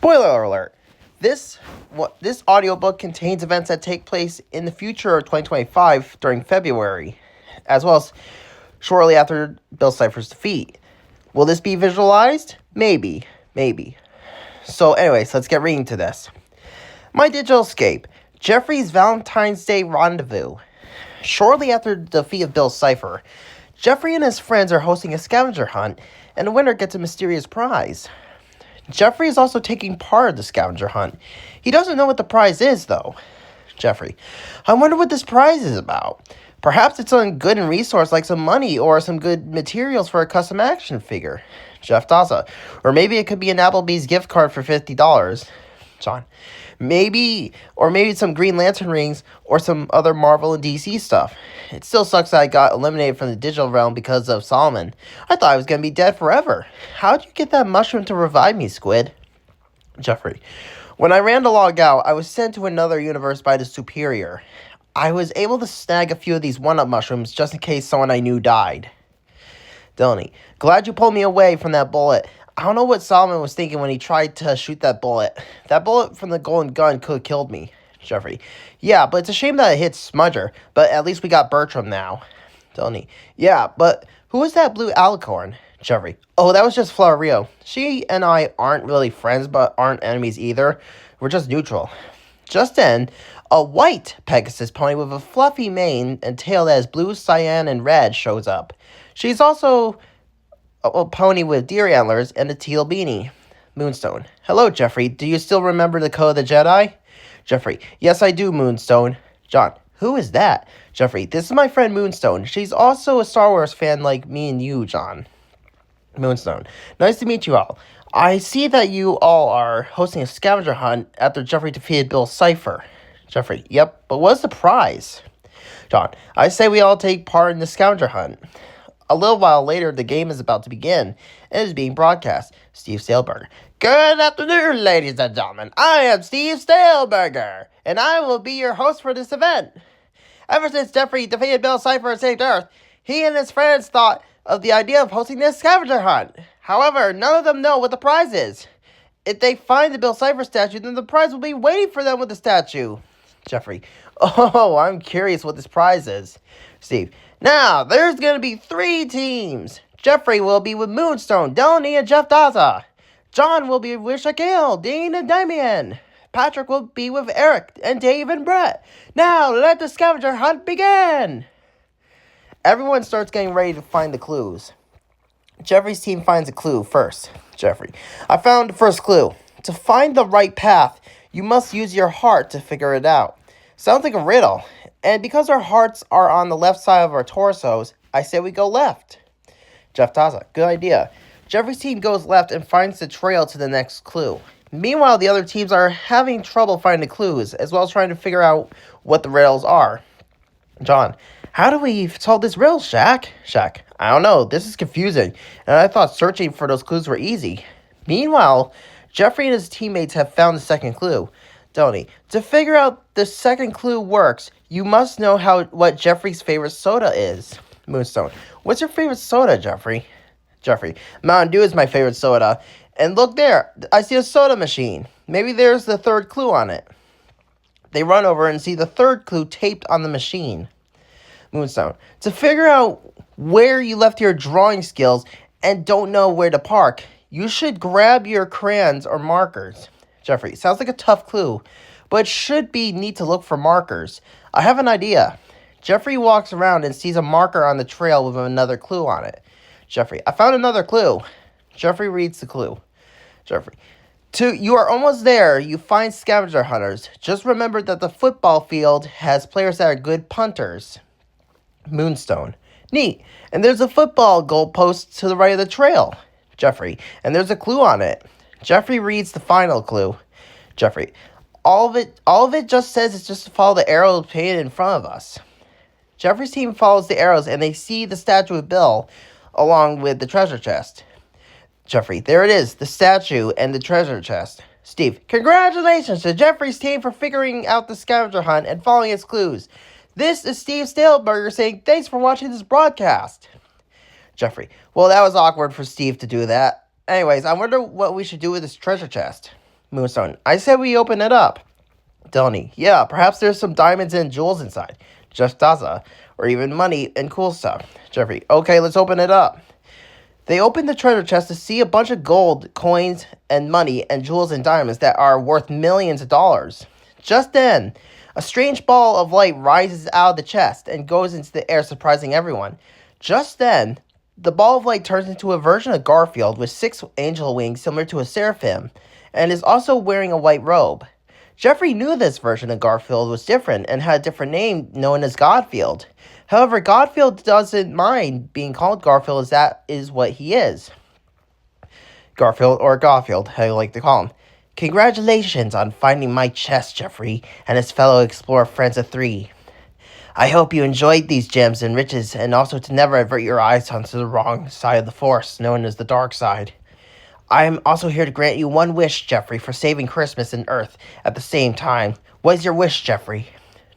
Spoiler alert. This audiobook contains events that take place in the future of 2025 during February, as well as shortly after Bill Cipher's defeat. Will this be visualized? Maybe. So anyways, let's get reading to this. My digital escape. Geoffrey's Valentine's Day Rendezvous. Shortly after the defeat of Bill Cipher, Geoffrey and his friends are hosting a scavenger hunt, and the winner gets a mysterious prize. Geoffrey is also taking part of the scavenger hunt. He doesn't know what the prize is, though. Geoffrey, I wonder what this prize is about. Perhaps it's something good and resource like some money or some good materials for a custom action figure. Jeff Daza. Or maybe it could be an Applebee's gift card for $50. John. Maybe some Green Lantern rings or some other Marvel and DC stuff. It still sucks that I got eliminated from the digital realm because of Solomon. I thought I was going to be dead forever. How'd you get that mushroom to revive me, Squid? Geoffrey. When I ran to log out, I was sent to another universe by the Superior. I was able to snag a few of these one-up mushrooms just in case someone I knew died. Delaney. Glad you pulled me away from that bullet. I don't know what Solomon was thinking when he tried to shoot that bullet. That bullet from the golden gun could have killed me. Geoffrey. Yeah, but it's a shame that it hit Smudger, but at least we got Bertram now. Delaney. Yeah, but who is that blue alicorn? Geoffrey. Oh, that was just Florio. She and I aren't really friends, but aren't enemies either. We're just neutral. Just then, a white Pegasus pony with a fluffy mane and tail that is blue, cyan, and red shows up. She's also a pony with deer antlers and a teal beanie. Moonstone. Hello, Geoffrey. Do you still remember the Code of the Jedi? Geoffrey. Yes, I do, Moonstone. John. Who is that? Geoffrey. This is my friend Moonstone. She's also a Star Wars fan like me and you, John. Moonstone. Nice to meet you all. I see that you all are hosting a scavenger hunt after Geoffrey defeated Bill Cipher. Geoffrey. Yep, but what's the prize? John. I say we all take part in the scavenger hunt. A little while later, the game is about to begin, and is being broadcast. Steve Staleberger. Good afternoon, ladies and gentlemen. I am Steve Staleberger, and I will be your host for this event. Ever since Geoffrey defeated Bill Cipher and saved Earth, he and his friends thought of the idea of hosting this scavenger hunt. However, none of them know what the prize is. If they find the Bill Cipher statue, then the prize will be waiting for them with the statue. Geoffrey. Oh, I'm curious what this prize is. Steve. Now, there's going to be 3 teams. Geoffrey will be with Moonstone, Delaney, and Jeff Daza. John will be with Shaquille, Dean, and Damien. Patrick will be with Eric, and Dave, and Brett. Now, let the scavenger hunt begin. Everyone starts getting ready to find the clues. Geoffrey's team finds a clue first. Geoffrey. I found the first clue. To find the right path, you must use your heart to figure it out. Sounds like a riddle. And because our hearts are on the left side of our torsos, I say we go left. Jeff Daza. Good idea. Geoffrey's team goes left and finds the trail to the next clue. Meanwhile, the other teams are having trouble finding clues, as well as trying to figure out what the riddles are. John. How do we solve this riddle, Shaq? Shaq. I don't know. This is confusing, and I thought searching for those clues were easy. Meanwhile, Geoffrey and his teammates have found the second clue. Tony. To figure out the second clue works, you must know what Geoffrey's favorite soda is. Moonstone. What's your favorite soda, Geoffrey? Geoffrey. Mountain Dew is my favorite soda. And look there, I see a soda machine. Maybe there's the third clue on it. They run over and see the third clue taped on the machine. Moonstone. To figure out where you left your drawing skills and don't know where to park, you should grab your crayons or markers. Geoffrey. Sounds like a tough clue, but it should be neat to look for markers. I have an idea. Geoffrey walks around and sees a marker on the trail with another clue on it. Geoffrey. I found another clue. Geoffrey reads the clue. Geoffrey. You are almost there. You find scavenger hunters. Just remember that the football field has players that are good punters. Moonstone. Neat. And there's a football goalpost to the right of the trail. Geoffrey. And there's a clue on it. Geoffrey reads the final clue. Geoffrey. All of it just says it's just to follow the arrows painted in front of us. Geoffrey's team follows the arrows and they see the statue of Bill along with the treasure chest. Geoffrey. There it is, the statue and the treasure chest. Steve. Congratulations to Geoffrey's team for figuring out the scavenger hunt and following its clues. This is Steve Staleberger saying thanks for watching this broadcast. Geoffrey. Well, that was awkward for Steve to do that. Anyways, I wonder what we should do with this treasure chest. Moonstone, I said we open it up. Delaney, yeah, perhaps there's some diamonds and jewels inside. Just Daza. Or even money and cool stuff. Geoffrey, okay, let's open it up. They open the treasure chest to see a bunch of gold, coins, and money, and jewels and diamonds that are worth millions of dollars. Just then, a strange ball of light rises out of the chest and goes into the air, surprising everyone. Just then, the ball of light turns into a version of Garfield with 6 angel wings similar to a seraphim, and is also wearing a white robe. Geoffrey knew this version of Garfield was different and had a different name known as Godfield. However, Godfield doesn't mind being called Garfield as that is what he is. Garfield, or Garfield, how you like to call him. Congratulations on finding my chest, Geoffrey, and his fellow explorer friends of 3. I hope you enjoyed these gems and riches, and also to never avert your eyes onto the wrong side of the Force, known as the dark side. I am also here to grant you one wish, Geoffrey, for saving Christmas and Earth at the same time. What is your wish, Geoffrey?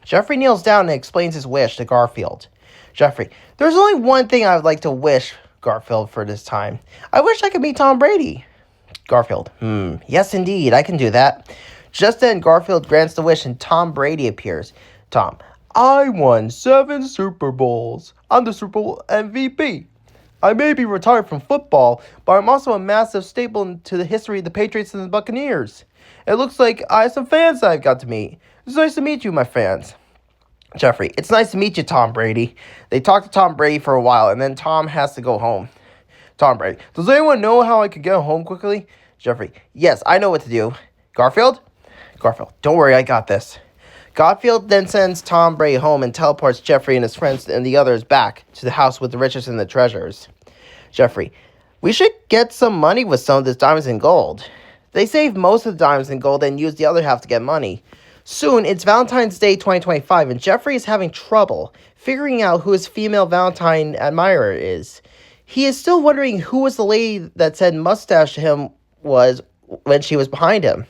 Geoffrey kneels down and explains his wish to Garfield. Geoffrey, there's only one thing I would like to wish, Garfield, for this time. I wish I could meet Tom Brady. Garfield, yes indeed, I can do that. Just then, Garfield grants the wish and Tom Brady appears. Tom, I won 7 Super Bowls. I'm the Super Bowl MVP. I may be retired from football, but I'm also a massive staple to the history of the Patriots and the Buccaneers. It looks like I have some fans that I've got to meet. It's nice to meet you, my fans. Geoffrey, it's nice to meet you, Tom Brady. They talk to Tom Brady for a while, and then Tom has to go home. Tom Brady, does anyone know how I could get home quickly? Geoffrey, yes, I know what to do. Garfield? Garfield, don't worry, I got this. Garfield then sends Tom Brady home and teleports Geoffrey and his friends and the others back to the house with the riches and the treasures. Geoffrey, we should get some money with some of this diamonds and gold. They save most of the diamonds and gold and use the other half to get money. Soon, it's Valentine's Day 2025, and Geoffrey is having trouble figuring out who his female Valentine admirer is. He is still wondering who was the lady that said mustache to him was when she was behind him.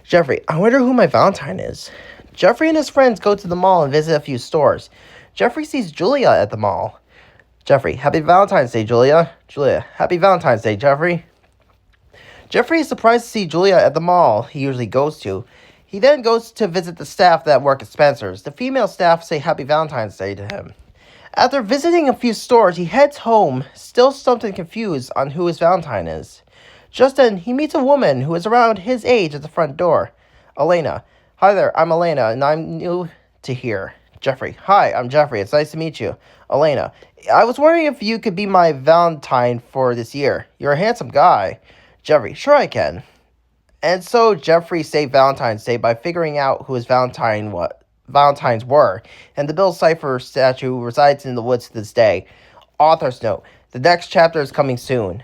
Geoffrey, I wonder who my Valentine is. Geoffrey and his friends go to the mall and visit a few stores. Geoffrey sees Julia at the mall. Geoffrey, happy Valentine's Day, Julia. Julia, happy Valentine's Day, Geoffrey. Geoffrey is surprised to see Julia at the mall he usually goes to. He then goes to visit the staff that work at Spencer's. The female staff say happy Valentine's Day to him. After visiting a few stores, he heads home, still stumped and confused on who his Valentine is. Just then, he meets a woman who is around his age at the front door. Elena. Hi there, I'm Elena, and I'm new to here. Geoffrey. Hi, I'm Geoffrey. It's nice to meet you. Elena. I was wondering if you could be my Valentine for this year. You're a handsome guy. Geoffrey. Sure I can. And so Geoffrey saved Valentine's Day by figuring out who his Valentines were, and the Bill Cipher statue resides in the woods to this day. Author's note, the next chapter is coming soon.